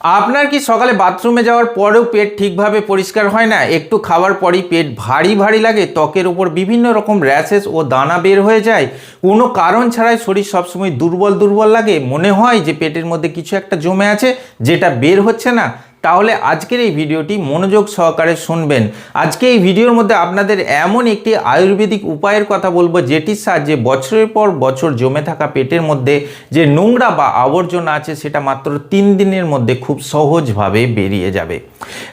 আপনার কি সকালে বাথরুমে যাওয়ার পরেও পেট ঠিকভাবে পরিষ্কার হয় না? একটু খাওয়ার পরই পেট ভারী ভারী লাগে, ত্বকের উপর বিভিন্ন রকম র্যাশেস ও দানা বের হয়ে যায়, কোনো কারণ ছাড়াই শরীর সবসময় দুর্বল দুর্বল লাগে, মনে হয় যে পেটের মধ্যে কিছু একটা জমে আছে যেটা বের হচ্ছে না? তাহলে আজকের এই ভিডিওটি মনোযোগ সহকারে শুনবেন। আজকে এই ভিডিওর মধ্যে আপনাদের এমন একটি আয়ুর্বেদিক উপায়ের কথা বলবো যেটির সাহায্যে বছরের পর বছর জমে থাকা পেটের মধ্যে যে নোংরা বা আবর্জনা আছে সেটা মাত্র 3 দিনের মধ্যে খুব সহজভাবে বেরিয়ে যাবে।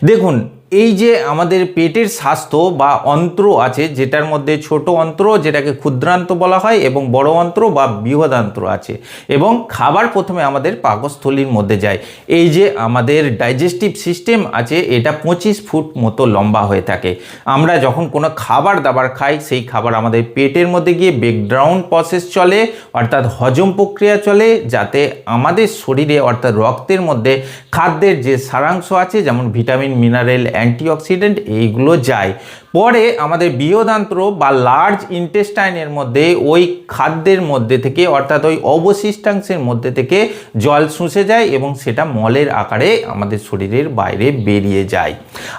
দেখুন, এই যে আমাদের পেটের স্বাস্থ্য বা অন্ত্র আছে, যেটার মধ্যে ছোট অন্ত্র যেটাকে ক্ষুদ্রান্ত বলা হয় এবং বড় অন্ত্র বা বৃহদান্ত্র আছে, এবং খাবার প্রথমে আমাদের পাকস্থলীর মধ্যে যায়। এই যে আমাদের ডাইজেস্টিভ সিস্টেম আছে এটা 25 ফুট মতো লম্বা হয়ে থাকে। আমরা যখন কোনো খাবার দাবার খাই সেই খাবার আমাদের পেটের মধ্যে গিয়ে ব্রেকডাউন প্রসেস চলে, অর্থাৎ হজম প্রক্রিয়া চলে, যাতে আমাদের শরীরে অর্থাৎ রক্তের মধ্যে খাদ্যের যে সারাংশ আছে যেমন ভিটামিন, মিনারেল, অ্যান্টিঅক্সিডেন্ট এইগুলো যায়। পরে আমাদের বৃহদান্ত্র বা লার্জ ইন্টেস্টাইনের মধ্যে ওই খাদ্যের মধ্যে থেকে অর্থাৎ ওই অবশিষ্টাংশের মধ্যে থেকে জল শুষে যায় এবং সেটা মলের আকারে আমাদের শরীরের বাইরে বেরিয়ে যায়।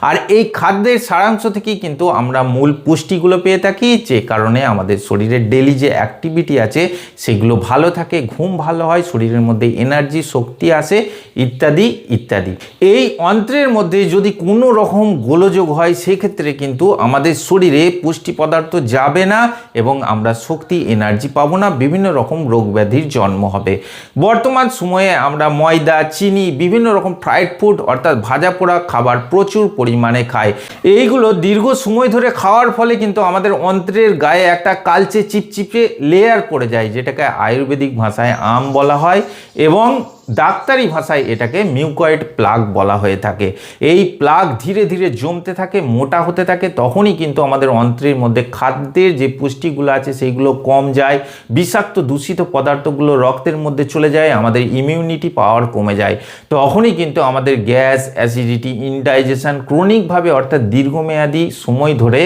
আর এই খাদ্যের সারাংশ থেকেই কিন্তু আমরা মূল পুষ্টিগুলো পেয়ে থাকি, যে কারণে আমাদের শরীরের ডেলি যে অ্যাক্টিভিটি আছে সেগুলো ভালো থাকে, ঘুম ভালো হয়, শরীরের মধ্যে এনার্জি শক্তি আসে, ইত্যাদি ইত্যাদি। এই অন্ত্রের মধ্যে যদি কোনো রকম গোলযোগ হয় সেক্ষেত্রে কিন্তু আমাদের শরীরে পুষ্টি পদার্থ যাবে না এবং আমরা শক্তি এনার্জি পাবো না, বিভিন্ন রকম রোগ ব্যাধির জন্ম হবে। বর্তমান সময়ে আমরা ময়দা, চিনি, বিভিন্ন রকম ফ্রাইড ফুড অর্থাৎ ভাজা পোড়া খাবার প্রচুর পরিমাণে খাই। এইগুলো দীর্ঘ সময় ধরে খাওয়ার ফলে কিন্তু আমাদের অন্ত্রের গায়ে একটা কালচে চিপচিপে লেয়ার পড়ে যায়, যেটাকে আয়ুর্বেদিক ভাষায় আম বলা হয় এবং ডাক্তারি ভাষায় এটাকে মিউকয়েড প্লাগ বলা হয়ে থাকে। এই প্লাগ ধীরে ধীরে জমতে থাকে, মোটা হতে থাকে, তখনই কিন্তু আমাদের অন্ত্রের মধ্যে খাদ্যের যে পুষ্টিগুলো আছে সেইগুলো কম যায়, বিষাক্ত দূষিত পদার্থগুলো রক্তের মধ্যে চলে যায়, আমাদের ইমিউনিটি পাওয়ার কমে যায়। তখনই কিন্তু আমাদের গ্যাস, অ্যাসিডিটি, ইনডাইজেশন ক্রনিকভাবে অর্থাৎ দীর্ঘমেয়াদী সময় ধরে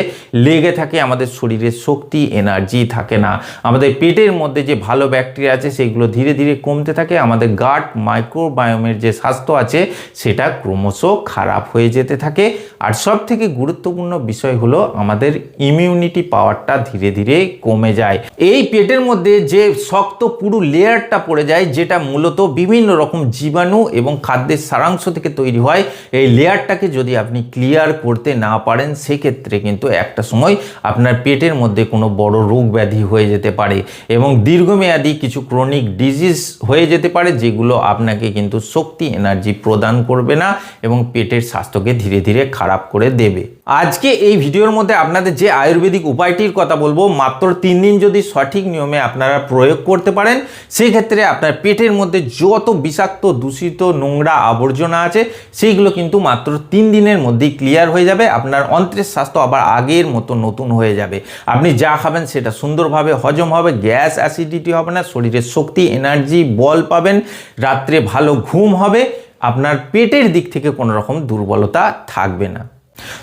লেগে থাকে, আমাদের শরীরে শক্তি এনার্জি থাকে না, আমাদের পেটের মধ্যে যে ভালো ব্যাকটেরিয়া আছে সেগুলো ধীরে ধীরে কমতে থাকে, আমাদের গাট মাইক্রোবায়োমের যে স্বাস্থ্য আছে সেটা ক্রমশ খারাপ হয়ে যেতে থাকে। আর সব থেকে গুরুত্বপূর্ণ বিষয় হলো আমাদের ইমিউনিটি পাওয়ারটা ধীরে ধীরে কমে যায়। এই পেটের মধ্যে যে শক্ত পুরো লেয়ারটা পড়ে যায়, যেটা মূলত বিভিন্ন রকম জীবাণু এবং খাদ্যের সারাংশ থেকে তৈরি হয়, এই লেয়ারটাকে যদি আপনি ক্লিয়ার করতে না পারেন সেক্ষেত্রে কিন্তু একটা সময় আপনার পেটের মধ্যে কোনো বড় রোগ ব্যাধি হয়ে যেতে পারে এবং দীর্ঘমেয়াদী কিছু ক্রনিক ডিজিজ হয়ে যেতে পারে, যেগুলো আপনাকে কিন্তু শক্তি এনার্জি প্রদান করবে না এবং পেটের স্বাস্থ্যকে ধীরে ধীরে খারাপ করে দেবে। আজকে এই ভিডিওর মধ্যে আপনাদের যে আয়ুর্বেদিক উপায়টির কথা বলবো, মাত্র 3 দিন যদি সঠিক নিয়মে আপনারা প্রয়োগ করতে পারেন সেক্ষেত্রে আপনার পেটের মধ্যে যত বিষাক্ত দূষিত নোংরা আবর্জনা আছে সেইগুলো কিন্তু মাত্র 3 দিনের মধ্যেই ক্লিয়ার হয়ে যাবে। আপনার অন্ত্রের স্বাস্থ্য আবার আগের মতো নতুন হয়ে যাবে। আপনি যা খাবেন সেটা সুন্দরভাবে হজম হবে, গ্যাস অ্যাসিডিটি হবে না, শরীরের শক্তি এনার্জি বল পাবেন, রাত্রে ভালো ঘুম হবে, আপনার পেটের দিক থেকে কোনো রকম দুর্বলতা থাকবে না।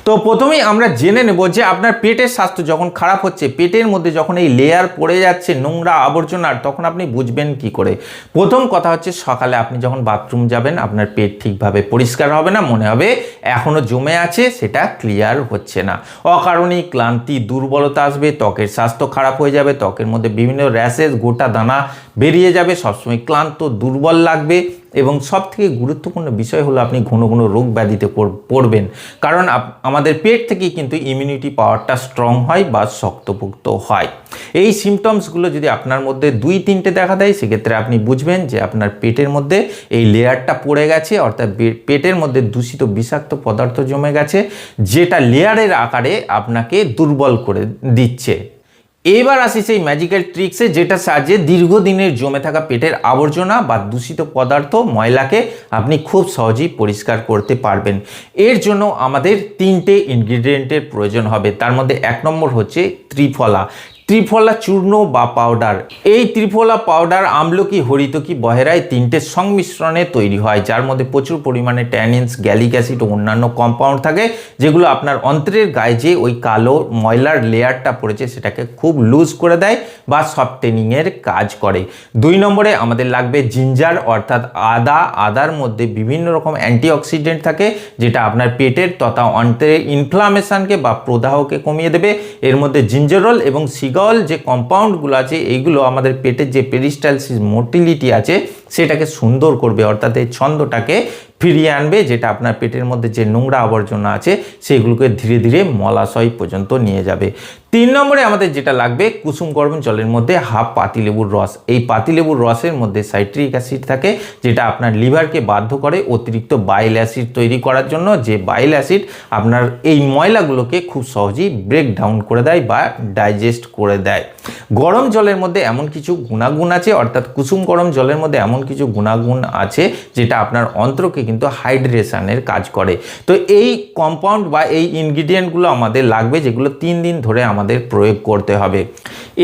তো প্রথমেই আমরা জেনে নেব যে আপনার পেটের স্বাস্থ্য যখন খারাপ হচ্ছে, পেটের মধ্যে যখন এই লেয়ার পড়ে যাচ্ছে নোংরা আবর্জনার, তখন আপনি বুঝবেন কি করে? প্রথম কথা হচ্ছে, সকালে আপনি যখন বাথরুম যাবেন আপনার পেট ঠিকভাবে পরিষ্কার হবে না, মনে হবে এখনো জমে আছে, সেটা ক্লিয়ার হচ্ছে না, অকারণেই ক্লান্তি, দুর্বলতা আসবে, ত্বকের স্বাস্থ্য খারাপ হয়ে যাবে, ত্বকের মধ্যে বিভিন্ন র্যাশেস, গোটা দানা বেরিয়ে যাবে, সবসময় ক্লান্ত দুর্বল লাগবে এবং সবথেকে গুরুত্বপূর্ণ বিষয় হলো আপনি ঘন ঘন রোগ ব্যাধিতে পড়বেন, কারণ আমাদের পেট থেকেই কিন্তু ইমিউনিটি পাওয়ারটা স্ট্রং হয় বা শক্তপোক্ত হয়। এই সিমটমসগুলো যদি আপনার মধ্যে 2-3টে দেখা দেয় সেক্ষেত্রে আপনি বুঝবেন যে আপনার পেটের মধ্যে এই লেয়ারটা পড়ে গেছে, অর্থাৎ পেটের মধ্যে দূষিত বিষাক্ত পদার্থ জমে গেছে, যেটা লেয়ারের আকারে আপনাকে দুর্বল করে দিচ্ছে। এবার আসি সেই ম্যাজিক্যাল ট্রিক্সে, যেটা সাহায্যে দীর্ঘদিনের জমে থাকা পেটের আবর্জনা বা দূষিত পদার্থ, ময়লাকে আপনি খুব সহজেই পরিষ্কার করতে পারবেন। এর জন্য আমাদের 3টে ইনগ্রিডিয়েন্টের প্রয়োজন হবে। তার মধ্যে 1 নম্বর হচ্ছে ত্রিফলা। ত্রিফলা চূর্ণ বা পাউডার। এই ত্রিফলা পাউডার আমলকি, হরিতকি, বহেরায় তিনটের সংমিশ্রণে তৈরি হয়, যার মধ্যে প্রচুর পরিমাণে ট্যানিনস, গ্যালিক অ্যাসিড ও অন্যান্য কম্পাউন্ড থাকে, যেগুলো আপনার অন্ত্রের গায়ে যে ওই কালো ময়লার লেয়ারটা পড়েছে সেটাকে খুব লুজ করে দেয় বা সফটেনিংয়ের কাজ করে। 2 নম্বরে আমাদের লাগবে জিঞ্জার অর্থাৎ আদা। আদার মধ্যে বিভিন্ন রকম অ্যান্টিঅক্সিডেন্ট থাকে, যেটা আপনার পেটের তথা অন্ত্রের ইনফ্লামেশনকে বা প্রদাহকে কমিয়ে দেবে। এর মধ্যে জিঞ্জারল এবং সিগাল যে কম্পাউন্ডগুলো আছে, এইগুলো আমাদের পেটের যে পেরিস্টালসিস মোটিলিটি আছে সেটাকে সুন্দর করবে, অর্থাৎ এই ছন্দটাকে ফিরিয়ে আনবে, যেটা আপনার পেটের মধ্যে যে নোংরা আবর্জনা আছে সেগুলোকে ধীরে ধীরে মলাশয় পর্যন্ত নিয়ে যাবে। 3 নম্বরে আমাদের যেটা লাগবে কুসুম গরম জলের মধ্যে হাফ পাতিলেবুর রস। এই পাতিলেবুর রসের মধ্যে সাইট্রিক অ্যাসিড থাকে, যেটা আপনার লিভারকে বাধ্য করে অতিরিক্ত বাইল অ্যাসিড তৈরি করার জন্য, যে বাইল অ্যাসিড আপনার এই ময়লাগুলোকে খুব সহজেই ব্রেক ডাউন করে দেয় বা ডাইজেস্ট করে দেয়। গরম জলের মধ্যে এমন কিছু গুণাগুণ আছে, অর্থাৎ কুসুম গরম জলের মধ্যে এমন কিছু গুণাগুণ আছে যেটা আপনার অন্ত্রকে কিন্তু হাইড্রেশনের কাজ করে। তো এই কম্পাউন্ড বা এই ইনগ্রিডিয়েন্টগুলো আমাদের লাগবে, যেগুলো 3 দিন ধরে আমাদের প্রয়োগ করতে হবে।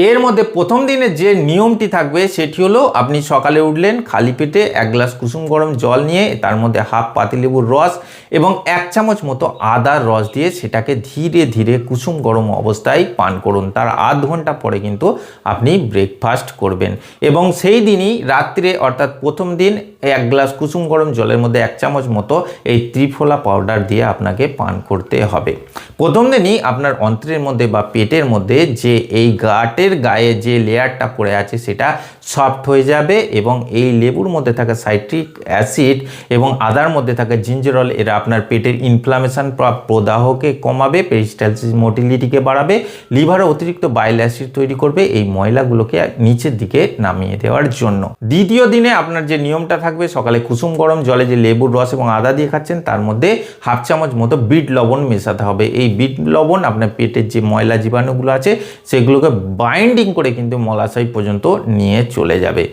এর মধ্যে প্রথম দিনে যে নিয়মটি থাকবে সেটি হলো, আপনি সকালে উঠলেন, খালি পেটে 1 গ্লাস কুসুম গরম জল নিয়ে তার মধ্যে হাফ পাতিলেবুর রস এবং 1 চামচ মতো আদার রস দিয়ে সেটাকে ধীরে ধীরে কুসুম গরম অবস্থায় পান করুন। তার আধ ঘন্টা পরে কিন্তু আপনি ব্রেকফাস্ট করবেন এবং সেই দিনই রাত্রে অর্থাৎ প্রথম দিন 1 গ্লাস কুসুম গরম জলের মধ্যে 1 চামচ মতো এই ত্রিফলা পাউডার দিয়ে আপনাকে পান করতে হবে। প্রথম দিনই আপনার অন্ত্রের মধ্যে বা পেটের মধ্যে যে এই গাটের গায়ে যে লেয়ারটা পড়ে আছে সেটা সফট হয়ে যাবে এবং এই লেবুর মধ্যে থাকা সাইট্রিক অ্যাসিড এবং আদার মধ্যে থাকা জিঞ্জারল এরা আপনার পেটের ইনফ্লামেশন প্রদাহকে কমাবে, পেরিস্টালসিস মোটিলিটিকে বাড়াবে, লিভারে অতিরিক্ত বাইল অ্যাসিড তৈরি করবে এই ময়লাগুলোকে নিচের দিকে নামিয়ে দেওয়ার জন্য। দ্বিতীয় দিনে আপনার যে নিয়মটা থাকবে, সকালে কুসুম গরম জলে যে লেবুর রস এবং আদা দিয়ে খাচ্ছেন তার মধ্যে হাফ চামচ মতো বিট লবণ মেশাতে হবে। এই বিট লবণ আপনার পেটের যে ময়লা জীবাণুগুলো আছে সেগুলোকে বাইন্ডিং করে কিন্তু মলাশয় পর্যন্ত নিয়ে চলে যাবে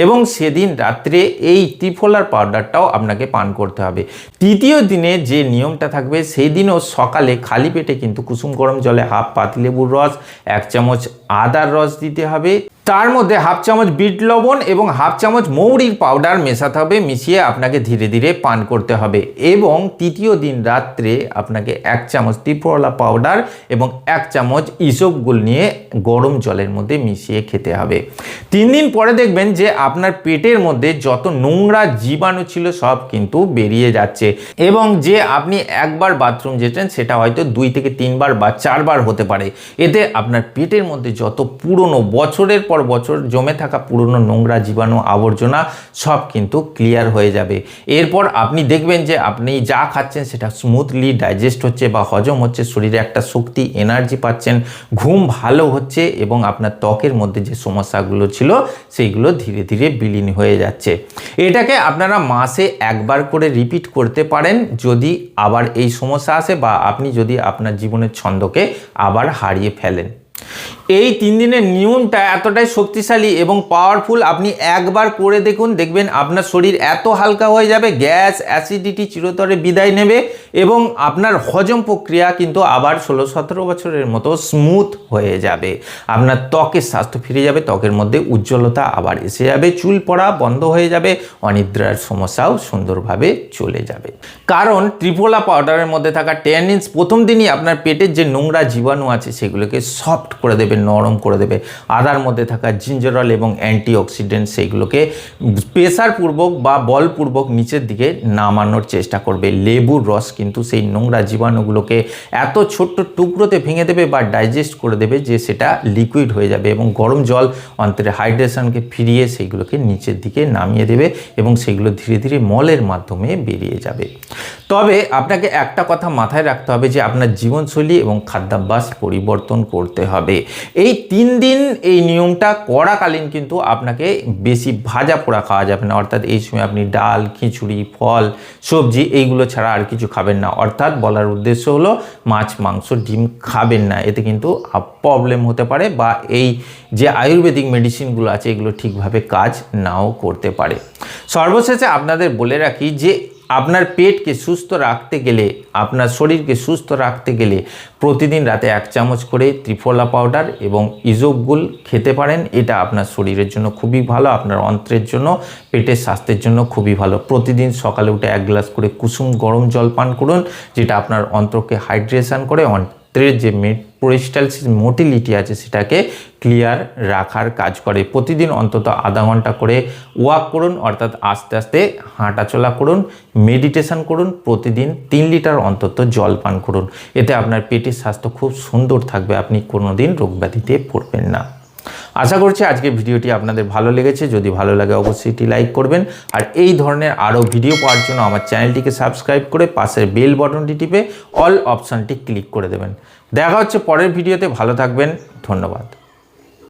এবং সেদিন রাত্রে এই ত্রিফলার পাউডারটাও আপনাকে পান করতে হবে। তৃতীয় দিনে যে নিয়মটা থাকবে সেই দিনও সকালে খালি পেটে কিন্তু কুসুম গরম জলে হাফ পাতিলেবুর রস, 1 চামচ আদার রস দিতে হবে, তার মধ্যে হাফ চামচ বিট লবণ এবং হাফ চামচ মৌরির পাউডার মেশাতে হবে, মিশিয়ে আপনাকে ধীরে ধীরে পান করতে হবে। এবং তৃতীয় দিন রাত্রে আপনাকে 1 চামচ ত্রিফলা পাউডার এবং 1 চামচ ইসবগুল নিয়ে গরম জলের মধ্যে মিশিয়ে খেতে হবে। 3 দিন পরে দেখবেন যে আপনার পেটের মধ্যে যত নোংরা জীবাণু ছিল সব কিন্তু বেরিয়ে যাচ্ছে এবং যে আপনি একবার বাথরুম যেতেন সেটা হয়তো 2 থেকে 3 বার বা 4 বার হতে পারে। এতে আপনার পেটের মধ্যে যত পুরনো বছরের পর বছর জমে থাকা পুরনো নোংরা জীবাণু আবর্জনা সব কিন্তু ক্লিয়ার হয়ে যাবে। এরপর আপনি দেখবেন যে আপনি যা খাচ্ছেন সেটা স্মুথলি ডাইজেস্ট হচ্ছে বা হজম হচ্ছে, শরীরে একটা শক্তি এনার্জি পাচ্ছেন, ঘুম ভালো হচ্ছে এবং আপনার ত্বকের মধ্যে যে সমস্যাগুলো ছিল সেইগুলো ধীরে ধীরে বিলীন হয়ে যাচ্ছে। এটাকে আপনারা মাসে 1 বার করে রিপিট করতে পারেন যদি আবার এই সমস্যা আসে বা আপনি যদি আপনার জীবনের ছন্দকে আবার হারিয়ে ফেলেন। এই 3 দিনের নিয়মটা এতটাই শক্তিশালী এবং পাওয়ারফুল, আপনি একবার করে দেখুন, দেখবেন আপনার শরীর এত হালকা হয়ে যাবে, গ্যাস অ্যাসিডিটি চিরতরে বিদায় নেবে এবং আপনার হজম প্রক্রিয়া কিন্তু আবার 16-17 বছরের মতো স্মুথ হয়ে যাবে। আপনার ত্বকের স্বাস্থ্য ফিরে যাবে, ত্বকের মধ্যে উজ্জ্বলতা আবার এসে যাবে, চুল পড়া বন্ধ হয়ে যাবে, অনিদ্রার সমস্যাও সুন্দরভাবে চলে যাবে। কারণ ত্রিফলা পাউডারের মধ্যে থাকা ট্যানিনস প্রথম দিনই আপনার পেটের যে নোংরা জীবাণু আছে সেগুলোকে সফট করে দেবে, নরম করে দেবে। আদার মধ্যে থাকা জিঞ্জারল এবং অ্যান্টিঅক্সিডেন্ট সেইগুলোকে প্রেসারপূর্বক বা বলপূর্বক নিচের দিকে নামানোর চেষ্টা করবে। লেবুর রস কিন্তু সেই নোংরা জীবাণুগুলোকে এত ছোট্ট টুকরোতে ভেঙে দেবে বা ডাইজেস্ট করে দেবে যে সেটা লিকুইড হয়ে যাবে এবং গরম জল অন্তরে হাইড্রেশনকে ফিরিয়ে সেইগুলোকে নিচের দিকে নামিয়ে দেবে এবং সেগুলো ধীরে ধীরে মলের মাধ্যমে বেরিয়ে যাবে। তবে আপনাকে একটা কথা মাথায় রাখতে হবে যে আপনার জীবনশৈলী এবং খাদ্যাভ্যাস পরিবর্তন করতে হবে। এই 3 দিন এই নিয়মটা করাকালীন কিন্তু আপনাকে বেশি ভাজা পোড়া খাওয়া যাবে না, অর্থাৎ এই সময় আপনি ডাল, খিচুড়ি, ফল, সবজি এইগুলো ছাড়া আর কিছু খাবেন না। অর্থাৎ বলার উদ্দেশ্য হলো মাছ, মাংস, ডিম খাবেন না, এতে কিন্তু প্রবলেম হতে পারে বা এই যে আয়ুর্বেদিক মেডিসিনগুলো আছে এগুলো ঠিকভাবে কাজ নাও করতে পারে। সর্বশেষে আপনাদের বলে রাখি যে আপনার পেটকে সুস্থ রাখতে গেলে, আপনার শরীরকে সুস্থ রাখতে গেলে প্রতিদিন রাতে 1 চামচ করে ত্রিফলা পাউডার এবং ইসবগুল খেতে পারেন। এটা আপনার শরীরের জন্য খুবই ভালো, আপনার অন্ত্রের জন্য, পেটের স্বাস্থ্যের জন্য খুবই ভালো। প্রতিদিন সকালে উঠে 1 গ্লাস করে কুসুম গরম জল পান করুন, যেটা আপনার অন্ত্রকে হাইড্রেশন করে অন্ত্রের যে পেরিস্টালসিস মোটিলিটি আছে সেটাকে ক্লিয়ার রাখার কাজ করে। প্রতিদিন অন্তত আধা ঘন্টা করে ওয়াক করুন, অর্থাৎ আস্তে আস্তে হাঁটাচলা করুন, মেডিটেশন করুন, প্রতিদিন 3 লিটার অন্তত জল পান করুন। এতে আপনার পেটের স্বাস্থ্য খুব সুন্দর থাকবে, আপনি কোনোদিন রোগব্যাধিতে পড়বেন না। আশা করছি আজকের ভিডিওটি আপনাদের ভালো লেগেছে। যদি ভালো লাগে অবশ্যই এটি লাইক করবেন, আর এই ধরনের আরও ভিডিও পাওয়ার জন্য আমার চ্যানেলটিকে সাবস্ক্রাইব করে পাশের বেল বাটনটি টিপে অল অপশানটি ক্লিক করে দেবেন। দেখা হচ্ছে পরের ভিডিওতে। ভালো থাকবেন, ধন্যবাদ।